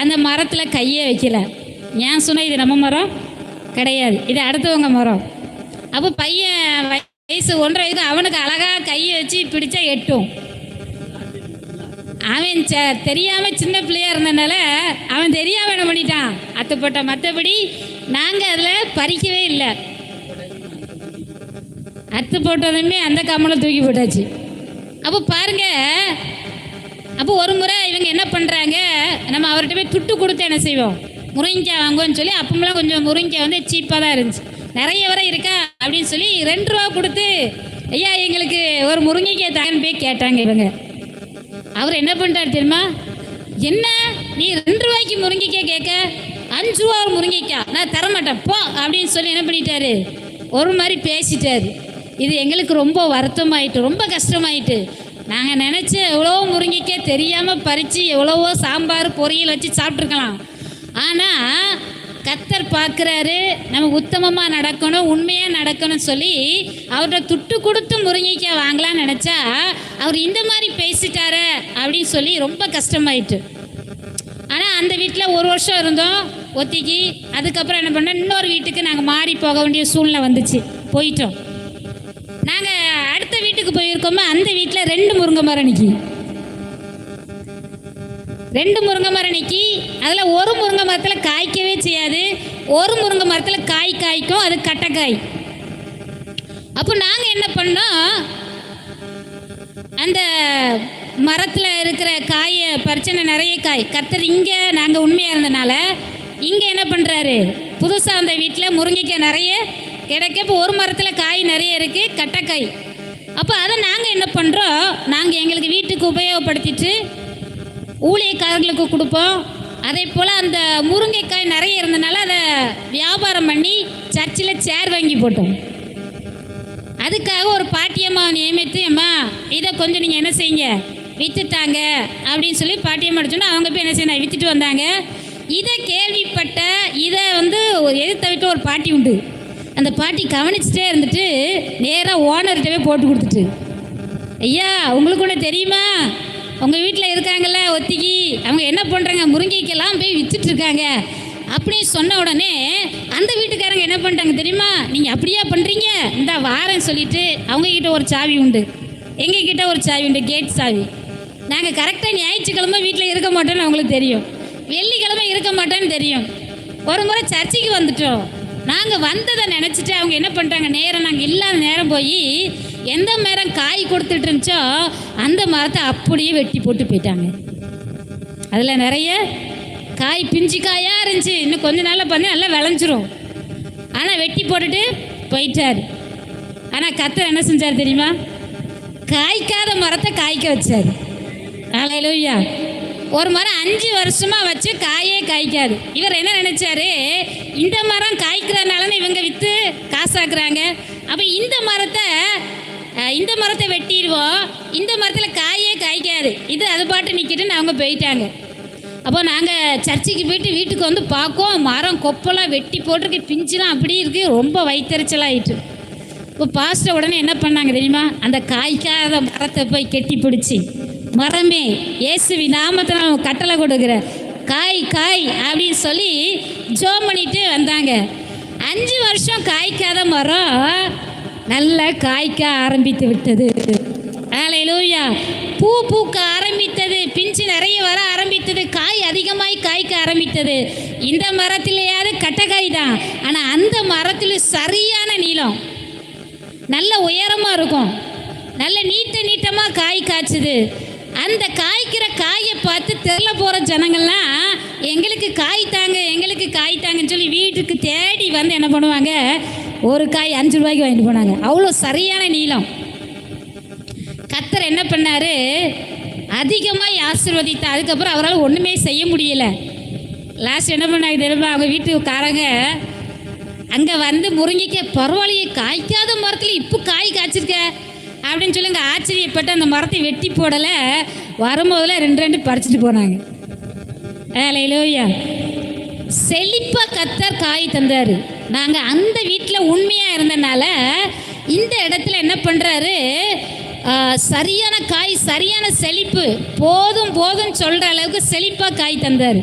அந்த மரத்தில் கையே வைக்கல. ஏன் சொன்னால் இது நம்ம மரம் கிடையாது, இது அடுத்தவங்க மரம். அப்போ பையன் வயசு 1.5 வயது, அவனுக்கு அழகாக கையை வச்சு பிடிச்சா எட்டும். அவன் தெரியாமல் சின்ன பிள்ளையாக இருந்தனால அவன் தெரியாமல் என்ன பண்ணிட்டான், அத்துப்பட்ட. மற்றபடி நாங்கள் அதில் பறிக்கவே இல்லை. அத்து போட்டதுமே அந்த கம்மலை தூக்கி போட்டாச்சு. அப்போ பாருங்க, அப்போ ஒரு முறை இவங்க என்ன பண்ணுறாங்க, நம்ம அவர்கிட்ட போய் துட்டு கொடுத்து என்ன செய்வோம், முருங்கைக்காய் வாங்குவோன்னு சொல்லி. அப்பமெல்லாம் கொஞ்சம் முருங்கைக்காய் வந்து சீப்பாக தான் இருந்துச்சு. நிறைய வரை இருக்கா அப்படின்னு சொல்லி 2 ரூபா கொடுத்து, ஐயா எங்களுக்கு ஒரு முருங்கைக்காய் தாங்கன்னு போய் கேட்டாங்க இவங்க. அவர் என்ன பண்ணிட்டார் தெரியுமா, என்ன நீ 2 ரூபாய்க்கு முருங்கைக்காய் கேட்க, 5 ரூபா ஒரு முருங்கைக்காய் நான் தரமாட்டேன் போ அப்படின்னு சொல்லி என்ன பண்ணிட்டாரு, ஒரு மாதிரி பேசிட்டாரு. இது எங்களுக்கு ரொம்ப வருத்தமாயிட்டு, ரொம்ப கஷ்டமாயிட்டு. நாங்கள் நினச்ச எவ்வளோ முருங்கைக்காய் தெரியாமல் பறித்து எவ்வளவோ சாம்பார் பொரியல் வச்சு சாப்பிட்ருக்கலாம். ஆனால் கர்த்தர் பார்க்குறாரு, நம்ம உத்தமமாக நடக்கணும், உண்மையாக நடக்கணும்னு சொல்லி அவர்கிட்ட துட்டு கொடுத்து முருங்கைக்காய் வாங்கலான்னு நினச்சா அவர் இந்த மாதிரி பேசிட்டாரு அப்படின்னு சொல்லி ரொம்ப கஷ்டமாயிட்டு. ஆனால் அந்த வீட்டில் 1 வருஷம் இருந்தோம் ஒத்திக்கு. அதுக்கப்புறம் என்ன பண்ணோம், இன்னொரு வீட்டுக்கு நாங்கள் மாறி போக வேண்டிய சூழ்நிலை வந்துச்சு. போயிட்டோம். நாங்கள் அடுத்த வீட்டுக்கு போயிருக்கோமோ அந்த வீட்டில் 2 முருங்கை மரம் நிற்கி. 2 முருங்கை மரம் நிற்கி. அதில் ஒரு முருங்கை மரத்தில் காய்க்கவே செய்யாது, ஒரு முருங்கை மரத்தில் காய்க்கும், அது கட்டைக்காய். அப்போ நாங்கள் என்ன பண்ணோம், அந்த மரத்தில் இருக்கிற காயை பறிச்சன நிறைய காய். கர்த்தர் இங்கே நாங்கள் உண்மையாக இருந்தனால இங்கே என்ன பண்ணுறாரு, புதுசாக அந்த வீட்டில் முருங்கைக்காய் நிறைய கிடைக்க. இப்போ ஒரு மரத்தில் காய் நிறைய இருக்குது, கட்டைக்காய். அப்போ அதை நாங்கள் என்ன பண்ணுறோம், நாங்கள் எங்களுக்கு வீட்டுக்கு உபயோகப்படுத்திட்டு ஊழியக்காரர்களுக்கு கொடுப்போம். அதே போல் அந்த முருங்கைக்காய் நிறைய இருந்தனால அதை வியாபாரம் பண்ணி சர்ச்சில் சேர் வாங்கி போட்டோம். அதுக்காக ஒரு பாட்டியம்மா நியமித்து, அம்மா இதை கொஞ்சம் நீங்கள் என்ன செய்யுங்க விற்றுத்தாங்க அப்படின்னு சொல்லி பாட்டியம்மா அடிச்சோன்னா அவங்க போய் என்ன செய்ய விற்றுட்டு வந்தாங்க. இதை கேள்விப்பட்ட இதை வந்து எதிர்த்த விட்டு ஒரு பாட்டி உண்டு. அந்த பாட்டி கவனிச்சுட்டே இருந்துட்டு நேராக ஓனர்கிட்டவே போட்டு கொடுத்துட்டு, ஐயா உங்களுக்கு ஒன்று தெரியுமா, உங்கள் வீட்டில் இருக்காங்கல்ல ஒத்திக்கி, அவங்க என்ன பண்ணுறாங்க, முருங்கைக்கெல்லாம் போய் விற்றுட்ருக்காங்க அப்படின்னு சொன்ன உடனே அந்த வீட்டுக்காரங்க என்ன பண்ணிட்டாங்க தெரியுமா, நீங்கள் அப்படியா பண்ணுறீங்க, இந்த வாரேன்னு சொல்லிட்டு அவங்கக்கிட்ட ஒரு சாவி உண்டு, எங்ககிட்ட ஒரு சாவி உண்டு, கேட் சாவி. நாங்கள் கரெக்டாக ஞாயிற்றுக்கிழமை வீட்டில் இருக்க மாட்டோன்னு அவங்களுக்கு தெரியும், வெள்ளிக்கிழமை இருக்க மாட்டோன்னு தெரியும். ஒரு முறை சர்ச்சைக்கு வந்துட்டோம். நாங்கள் வந்ததை நினச்சிட்டு அவங்க என்ன பண்ணிட்டாங்க, நேரம் நாங்கள் இல்லாத நேரம் போய் எந்த மரம் காய் கொடுத்துட்டு இருந்துச்சோ அந்த மரத்தை அப்படியே வெட்டி போட்டு போயிட்டாங்க. அதில் நிறைய காய் பிஞ்சு காயாக இருந்துச்சு, இன்னும் கொஞ்ச நாளில் பண்ணி நல்லா விளைஞ்சிரும். ஆனால் வெட்டி போட்டுட்டு போயிட்டார். ஆனால் கர்த்தர் என்ன செஞ்சார் தெரியுமா, காய்க்காத மரத்தை காய்க்க வச்சார். ஹல்லேலூயா. ஒரு மரம் 5 வருஷமாக வச்சு காயே காய்க்காது. இவர் என்ன நினைச்சாரு, இந்த மரம் காய்க்கிறதுனால இவங்க விற்று காசாக்குறாங்க, அப்போ இந்த மரத்தை வெட்டிடுவோம், இந்த மரத்தில் காயே காய்க்காது, இது அது பாட்டு நிற்கிட்டுன்னு அவங்க போயிட்டாங்க. அப்போ நாங்கள் சர்ச்சைக்கு போயிட்டு வீட்டுக்கு வந்து பார்க்கோம், மரம் கொப்பெல்லாம் வெட்டி போட்டிருக்கு, பிஞ்சுலாம் அப்படி இருக்குது, ரொம்ப வயிற்றுச்சலாகிட்டு. இப்போ பாஸ்டர் உடனே என்ன பண்ணாங்க தெரியுமா, அந்த காய்க்காத மரத்தை போய் கெட்டி பிடிச்சி, மரமே இயேசுவி நாமத்தில் கட்டளை கொடுக்குற காய் காய் அப்படின்னு சொல்லி ஜோம் பண்ணிட்டு வந்தாங்க. 5 வருஷம் காய்க்காத மரம் நல்லா காய்க்க ஆரம்பித்து விட்டது. ஹல்லேலூயா. பூ பூக்க ஆரம்பித்தது, பிஞ்சு நிறைய வர ஆரம்பித்தது, காய் அதிகமாய் காய்க்க ஆரம்பித்தது. இந்த மரத்திலேயாவது கட்டைக்காய் தான், ஆனால் அந்த மரத்தில் சரியான நீளம், நல்ல உயரமாக இருக்கும், நல்ல நீட்டமாக காய் காய்ச்சுது. அந்த காய்க்கிற காயை பார்த்து தெருல போகிற ஜனங்கள்லாம் எங்களுக்கு காய் தாங்க, எங்களுக்கு காய் தாங்கன்னு சொல்லி வீட்டுக்கு தேடி வந்து என்ன பண்ணுவாங்க, ஒரு காய் 5 ரூபாய்க்கு வாங்கிட்டு போனாங்க. அவ்வளோ சரியான நீளம். கர்த்தர் என்ன பண்ணார், அதிகமாக ஆசீர்வதித்த. அதுக்கப்புறம் அவரால் ஒன்றுமே செய்ய முடியல. லாஸ்ட் என்ன பண்ணாங்க தெரியுமா, அவங்க வீட்டுக்காரங்க அங்கே வந்து முருங்கைக்காய் பரவாயில்லையே, காய்க்காத மரத்தில் இப்போ காய் காய்ச்சிருக்க அப்படின்னு சொல்லி அங்கே ஆச்சரியப்பட்டு அந்த மரத்தை வெட்டி போடலை, வரும்போதில் 2 பறிச்சுட்டு போனாங்க. ஹல்லேலூயா. செழிப்பாக கர்த்தர் காய் தந்தார். நாங்கள் அந்த வீட்டில் உண்மையாக இருந்தனால இந்த இடத்துல என்ன பண்ணுறாரு, சரியான காய், சரியான செழிப்பு, போதும் போதும்னு சொல்கிற அளவுக்கு செழிப்பாக காய் தந்தார்.